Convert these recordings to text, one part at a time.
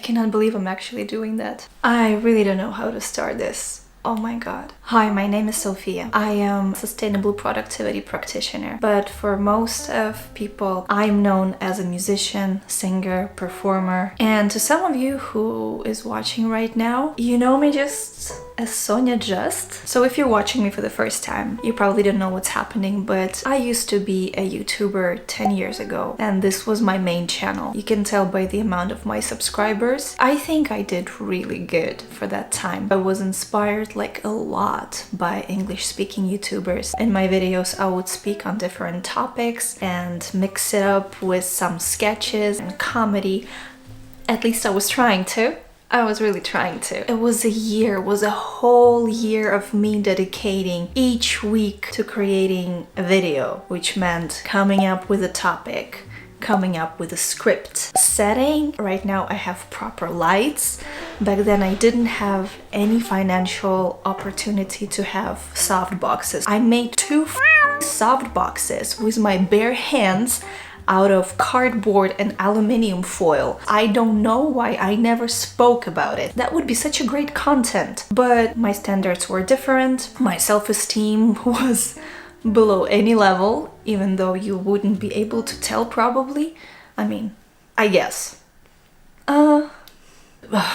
cannot believe I'm actually doing that. I really don't know how to start this. Oh my god. Hi, my name is Sophia. I am a sustainable productivity practitioner, but for most of people, I'm known as a musician, singer, performer. And to some of you who is watching right now, you know me just as Sonia Just. So if you're watching me for the first time, you probably don't know what's happening, but I used to be a YouTuber 10 years ago, and this was my main channel. You can tell by the amount of my subscribers. I think I did really good for that time. I was inspired like a lot by English-speaking YouTubers. In my videos, I would speak on different topics and mix it up with some sketches and comedy. At least I was trying to. I was really trying to. It was a whole year of me dedicating each week to creating a video, which meant coming up with a topic, coming up with a script, setting. Right now I have proper lights. Back then I didn't have any financial opportunity to have soft boxes. I made 2 soft boxes with my bare hands out of cardboard and aluminium foil. I don't know why I never spoke about it. That would be such a great content. But my standards were different. My self-esteem was below any level, even though you wouldn't be able to tell probably. I mean, I guess.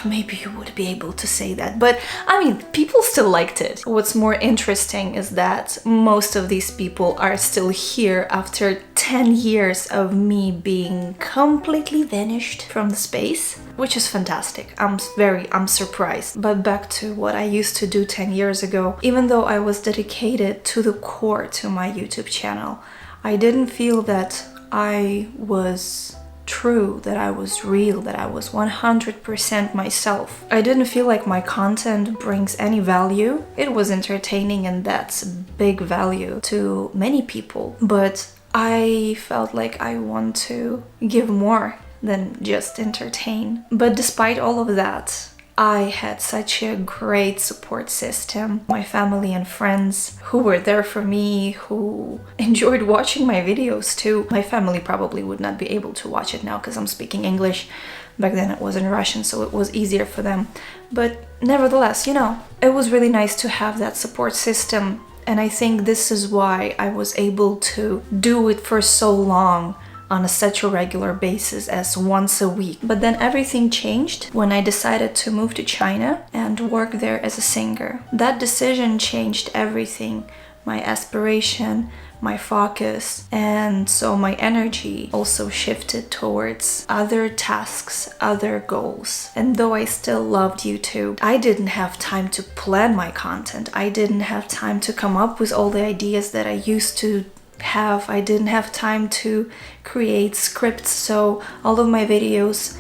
Maybe you would be able to say that, but I mean, people still liked it. What's more interesting is that most of these people are still here after 10 years of me being completely vanished from the space, which is fantastic. I'm surprised. But back to what I used to do 10 years ago, even though I was dedicated to the core to my YouTube channel, I didn't feel that I was true, that I was real, that I was 100% myself. I didn't feel like my content brings any value. It was entertaining, and that's big value to many people, but I felt like I want to give more than just entertain. But despite all of that, I had such a great support system. My family and friends who were there for me, who enjoyed watching my videos too. My family probably would not be able to watch it now because I'm speaking English. Back then it was in Russian, so it was easier for them. But nevertheless, you know, it was really nice to have that support system. And I think this is why I was able to do it for so long, on such a regular basis as once a week. But then everything changed when I decided to move to China and work there as a singer. That decision changed everything. My aspiration, my focus, and so my energy also shifted towards other tasks, other goals. And though I still loved YouTube, I didn't have time to plan my content. I didn't have time to come up with all the ideas that I used to have. I didn't have time to create scripts, so all of my videos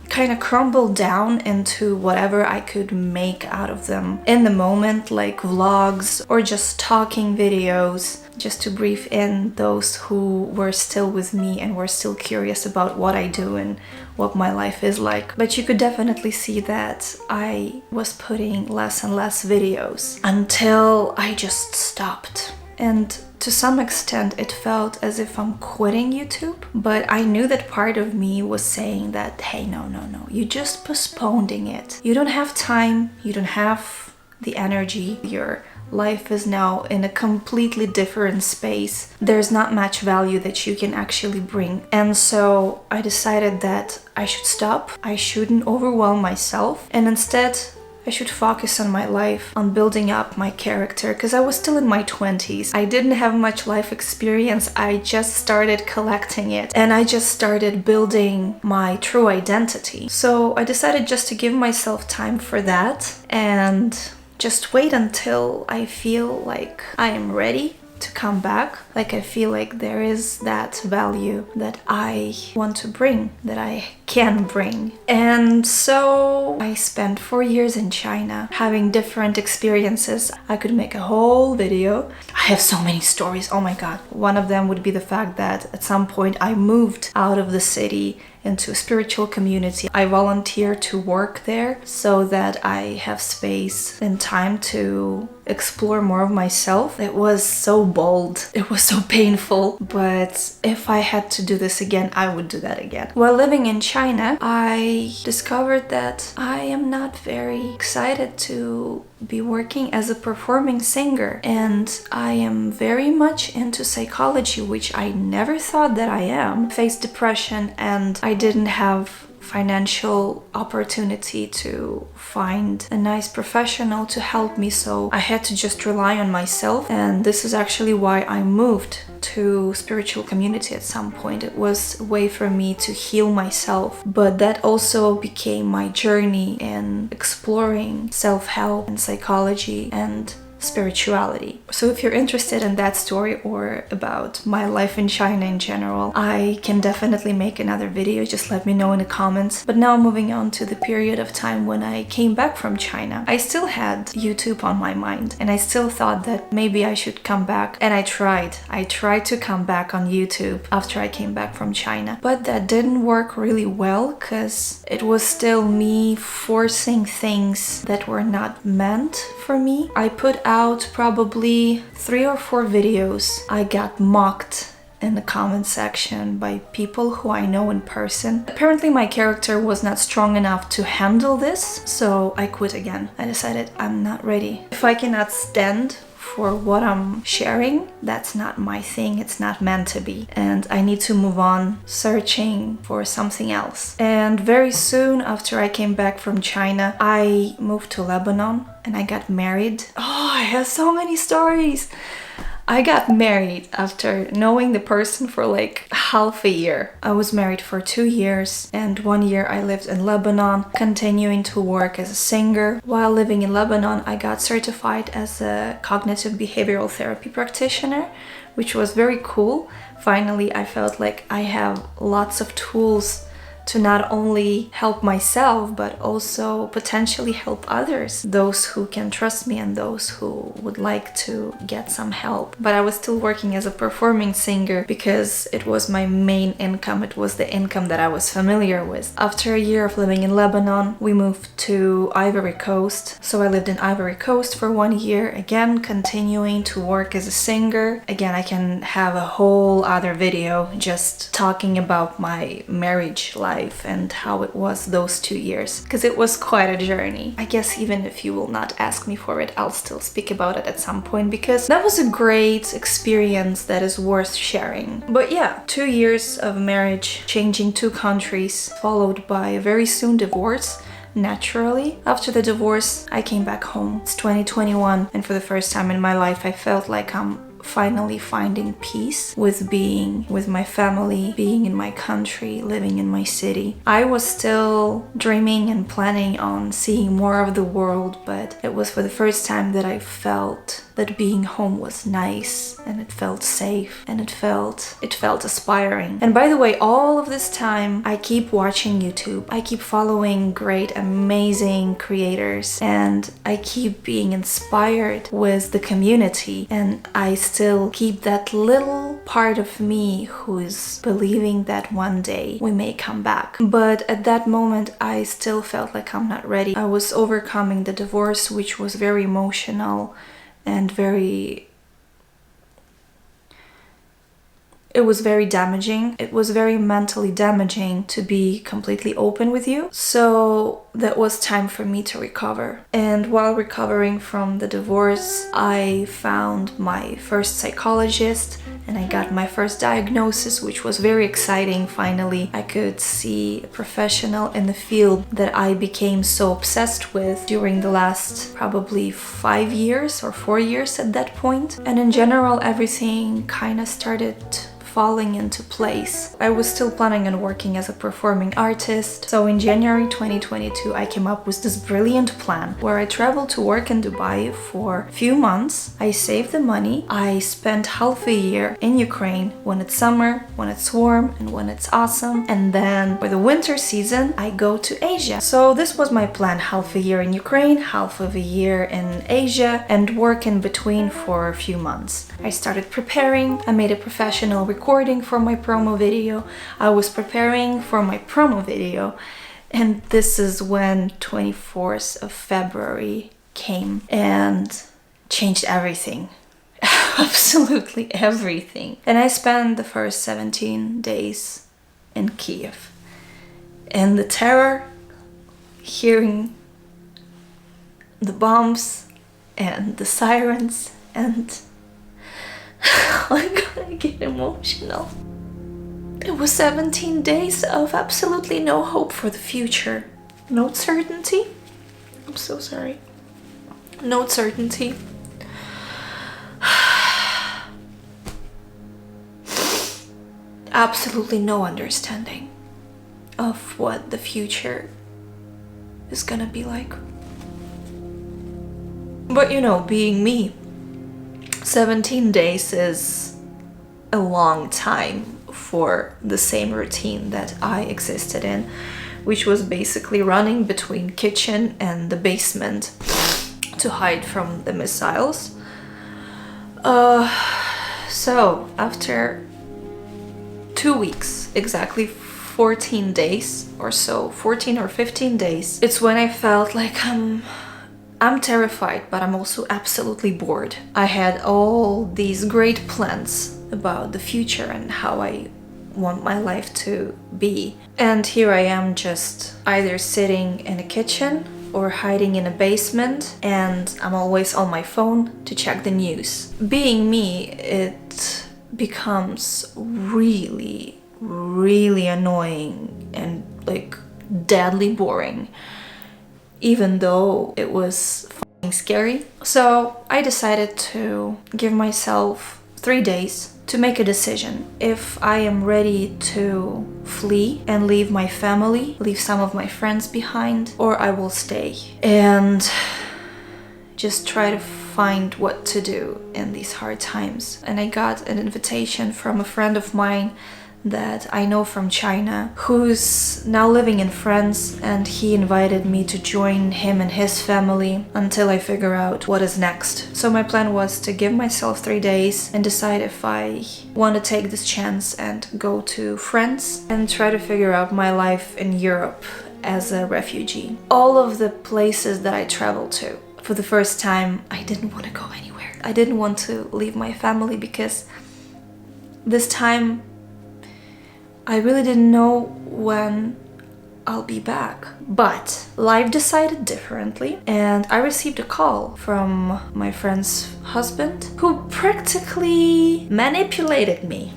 kind of crumbled down into whatever I could make out of them in the moment, like vlogs or just talking videos, just to brief in those who were still with me and were still curious about what I do and what my life is like. But you could definitely see that I was putting less and less videos until I just stopped. And to some extent it felt as if I'm quitting YouTube, but I knew that part of me was saying that, hey, no, you're just postponing it. You don't have time, you don't have the energy, your life is now in a completely different space. There's not much value that you can actually bring. And so I decided that I should stop, I shouldn't overwhelm myself, and instead I should focus on my life, on building up my character, because I was still in my 20s. I didn't have much life experience. I just started collecting it and I just started building my true identity. So I decided just to give myself time for that and just wait until I feel like I am ready to come back, like I feel like there is that value that I want to bring, that I can bring. And so I spent 4 years in China having different experiences. I could make a whole video. I have so many stories, oh my god. One of them would be the fact that at some point I moved out of the city into a spiritual community. I volunteer to work there so that I have space and time to explore more of myself. It was so bold, it was so painful, but if I had to do this again, I would do that again. While living in China, I discovered that I am not very excited to be working as a performing singer, and I am very much into psychology, which I never thought that I am. I faced depression and I didn't have financial opportunity to find a nice professional to help me, so I had to just rely on myself. And this is actually why I moved to spiritual community at some point. It was a way for me to heal myself, but that also became my journey in exploring self-help and psychology and spirituality. So if you're interested in that story or about my life in China in general, I can definitely make another video. Just let me know in the comments. But now moving on to the period of time when I came back from China, I still had YouTube on my mind and I still thought that maybe I should come back, and I tried to come back on YouTube after I came back from China, but that didn't work really well because it was still me forcing things that were not meant for me. I put out probably 3 or 4 videos. I got mocked in the comment section by people who I know in person. Apparently my character was not strong enough to handle this, so I quit again. I decided I'm not ready. If I cannot stand for what I'm sharing, that's not my thing, it's not meant to be, and I need to move on searching for something else. And very soon after I came back from China, I moved to Lebanon and I got married. Oh, I have so many stories. I got married after knowing the person for like half a year. I was married for 2 years, and 1 year I lived in Lebanon, continuing to work as a singer. While living in Lebanon, I got certified as a cognitive behavioral therapy practitioner, which was very cool. Finally, I felt like I have lots of tools to not only help myself, but also potentially help others, those who can trust me and those who would like to get some help. But I was still working as a performing singer because it was my main income. It was the income that I was familiar with. After a year of living in Lebanon, we moved to Ivory Coast. So I lived in Ivory Coast for 1 year, again continuing to work as a singer. Again, I can have a whole other video just talking about my marriage life and how it was those 2 years, because it was quite a journey. I guess even if you will not ask me for it, I'll still speak about it at some point, because that was a great experience that is worth sharing. But yeah, 2 years of marriage, changing 2 countries, followed by a very soon divorce. Naturally, after the divorce, I came back home. It's 2021, and for the first time in my life, I felt like I'm finally finding peace with being with my family, being in my country, living in my city. I was still dreaming and planning on seeing more of the world, but it was for the first time that I felt that being home was nice, and it felt safe, and it felt aspiring. And by the way, all of this time I keep watching YouTube. I keep following great, amazing creators, and I keep being inspired with the community, and I still keep that little part of me who is believing that one day we may come back. But at that moment I still felt like I'm not ready. I was overcoming the divorce, which was very emotional and it was very damaging. It was very mentally damaging, to be completely open with you. So that was time for me to recover. And while recovering from the divorce, I found my first psychologist and I got my first diagnosis, which was very exciting. Finally, I could see a professional in the field that I became so obsessed with during the last probably 5 years or 4 years at that point. And in general, everything kind of started falling into place. I was still planning on working as a performing artist, so in January 2022 I came up with this brilliant plan where I traveled to work in Dubai for a few months. I saved the money. I spent half a year in Ukraine when it's summer, when it's warm, and when it's awesome, and then for the winter season I go to Asia. So this was my plan: half a year in Ukraine, half of a year in Asia, and work in between for a few months. I started preparing. I made a professional recording recording for my promo video. I was preparing for my promo video. And this is when 24th of February came and changed everything. Absolutely everything. And I spent the first 17 days in Kiev. And the terror, hearing the bombs and the sirens, and oh my god, I get emotional. It was 17 days of absolutely no hope for the future. No certainty. I'm so sorry. No certainty. Absolutely no understanding of what the future is gonna be like. But you know, being me, 17 days is a long time for the same routine that I existed in, which was basically running between kitchen and the basement to hide from the missiles. So after 2 weeks, exactly 14 days or so, 14 or 15 days, it's when I felt like I'm terrified, but I'm also absolutely bored. I had all these great plans about the future and how I want my life to be. And here I am, just either sitting in a kitchen or hiding in a basement, and I'm always on my phone to check the news. Being me, it becomes really, really annoying and like deadly boring, even though it was fucking scary. So I decided to give myself 3 days to make a decision if I am ready to flee and leave my family, leave some of my friends behind, or I will stay and just try to find what to do in these hard times. And I got an invitation from a friend of mine that I know from China, who's now living in France, and he invited me to join him and his family until I figure out what is next. So my plan was to give myself 3 days and decide if I want to take this chance and go to France and try to figure out my life in Europe as a refugee. All of the places that I traveled to, for the first time, I didn't want to go anywhere. I didn't want to leave my family because this time I really didn't know when I'll be back. But life decided differently, and I received a call from my friend's husband, who practically manipulated me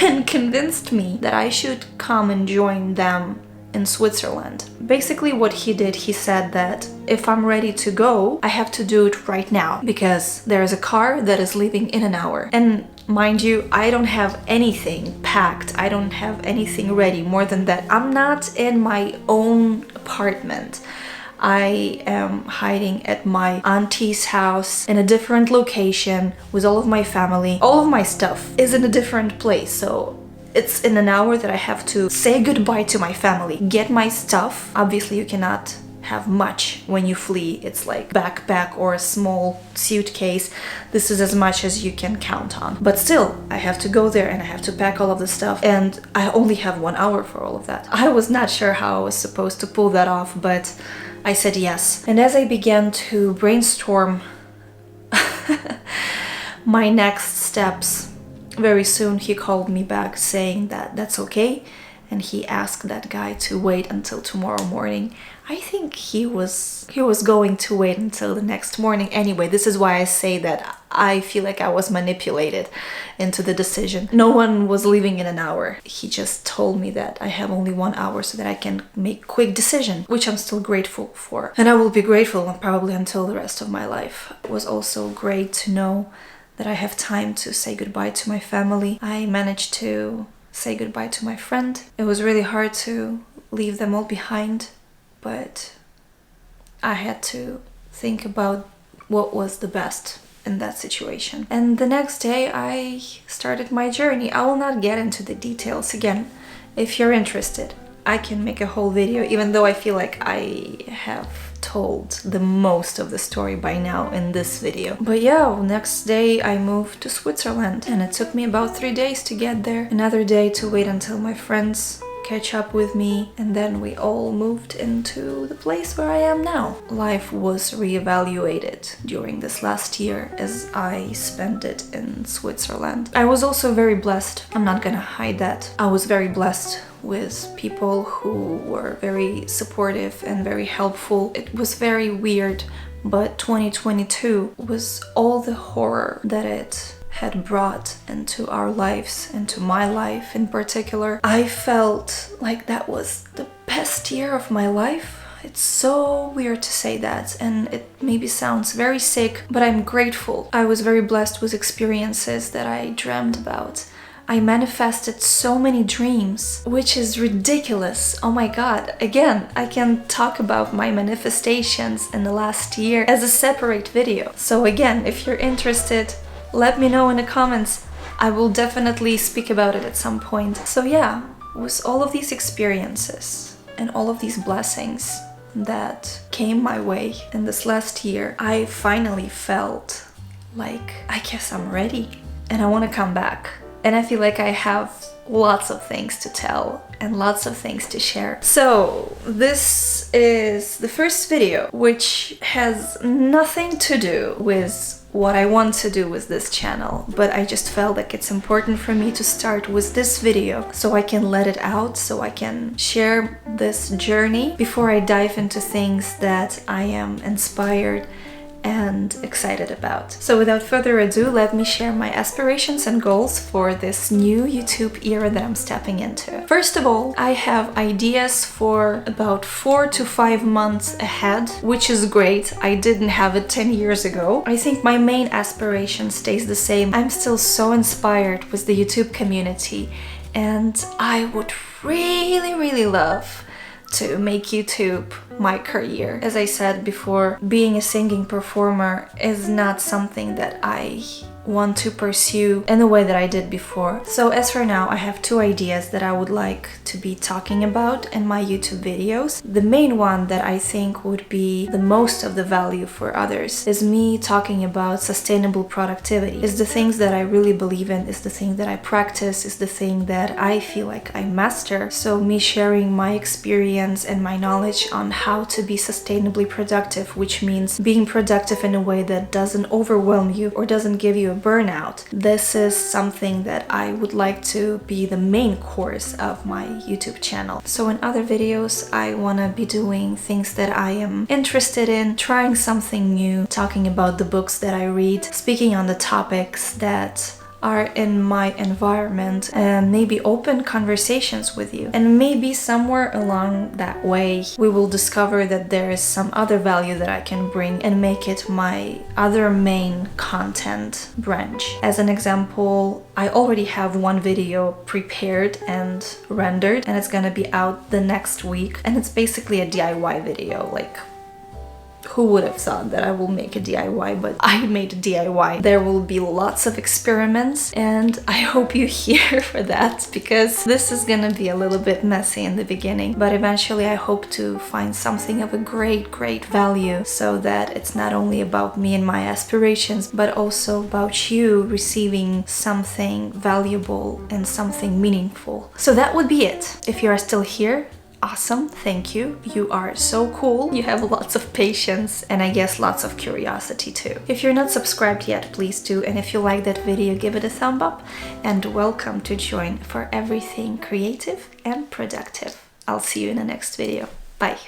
and convinced me that I should come and join them in Switzerland. Basically what he did, he said that if I'm ready to go, I have to do it right now because there is a car that is leaving in an hour. And mind you, I don't have anything packed. I don't have anything ready. More than that, I'm not in my own apartment. I am hiding at my auntie's house in a different location with all of my family. All of my stuff is in a different place, so it's in an hour that I have to say goodbye to my family, get my stuff. Obviously, you cannot have much when you flee. It's like backpack or a small suitcase. This is as much as you can count on. But still, I have to go there and I have to pack all of the stuff, and I only have 1 hour for all of that. I was not sure how I was supposed to pull that off, but I said yes. And as I began to brainstorm my next steps, very soon he called me back saying that that's okay, and he asked that guy to wait until tomorrow morning. I think he was going to wait until the next morning anyway. This is why I say that I feel like I was manipulated into the decision. No one was leaving in an hour. He just told me that I have only 1 hour so that I can make quick decision, which I'm still grateful for. And I will be grateful probably until the rest of my life. It was also great to know that I have time to say goodbye to my family. I managed to say goodbye to my friend. It was really hard to leave them all behind, but I had to think about what was the best in that situation. And the next day I started my journey. I will not get into the details again. If you're interested, I can make a whole video, even though I feel like I have told the most of the story by now in this video. But yeah, next day I moved to Switzerland and it took me about 3 days to get there. Another day to wait until my friends catch up with me, and then we all moved into the place where I am now. Life was reevaluated during this last year as I spent it in Switzerland. I was also very blessed. I'm not gonna hide that. I was very blessed with people who were very supportive and very helpful. It was very weird, but 2022 was all the horror that it had brought into our lives, into my life in particular. I felt like that was the best year of my life. It's so weird to say that, and it maybe sounds very sick, but I'm grateful. I was very blessed with experiences that I dreamt about. I manifested so many dreams, which is ridiculous. Oh my god. Again, I can talk about my manifestations in the last year as a separate video. So again, if you're interested, let me know in the comments. I will definitely speak about it at some point. So yeah, with all of these experiences and all of these blessings that came my way in this last year, I finally felt like I guess I'm ready and I want to come back. And I feel like I have lots of things to tell and lots of things to share. So this is the first video, which has nothing to do with what I want to do with this channel, but I just felt like it's important for me to start with this video so I can let it out, so I can share this journey before I dive into things that I am inspired and excited about. So without further ado, let me share my aspirations and goals for this new YouTube era that I'm stepping into. First of all, I have ideas for about 4 to 5 months ahead, which is great. I didn't have it 10 years ago. I think my main aspiration stays the same. I'm still so inspired with the YouTube community, and I would really love to make YouTube my career. As I said before, being a singing performer is not something that I want to pursue in the way that I did before. So as for now, I have 2 ideas that I would like to be talking about in my YouTube videos. The main one that I think would be the most of the value for others is me talking about sustainable productivity. Is the things that I really believe in, is the thing that I practice, is the thing that I feel like I master. So me sharing my experience and my knowledge on how to be sustainably productive, which means being productive in a way that doesn't overwhelm you or doesn't give you a burnout. This is something that I would like to be the main course of my YouTube channel. So in other videos, I want to be doing things that I am interested in, trying something new, talking about the books that I read, speaking on the topics that are in my environment, and maybe open conversations with you. And maybe somewhere along that way we will discover that there is some other value that I can bring and make it my other main content branch. As an example, I already have one video prepared and rendered, and it's gonna be out the next week, and it's basically a DIY video. Like, who would have thought that I will make a DIY, but I made a DIY. There will be lots of experiments, and I hope you're here for that, because this is gonna be a little bit messy in the beginning, but eventually I hope to find something of a great value, so that it's not only about me and my aspirations, but also about you receiving something valuable and something meaningful. So that would be it. If you are still here, awesome, thank you. You are so cool. You have lots of patience and I guess lots of curiosity too. If you're not subscribed yet, please do. And if you like that video, give it a thumb up, and welcome to join for everything creative and productive. I'll see you in the next video. Bye.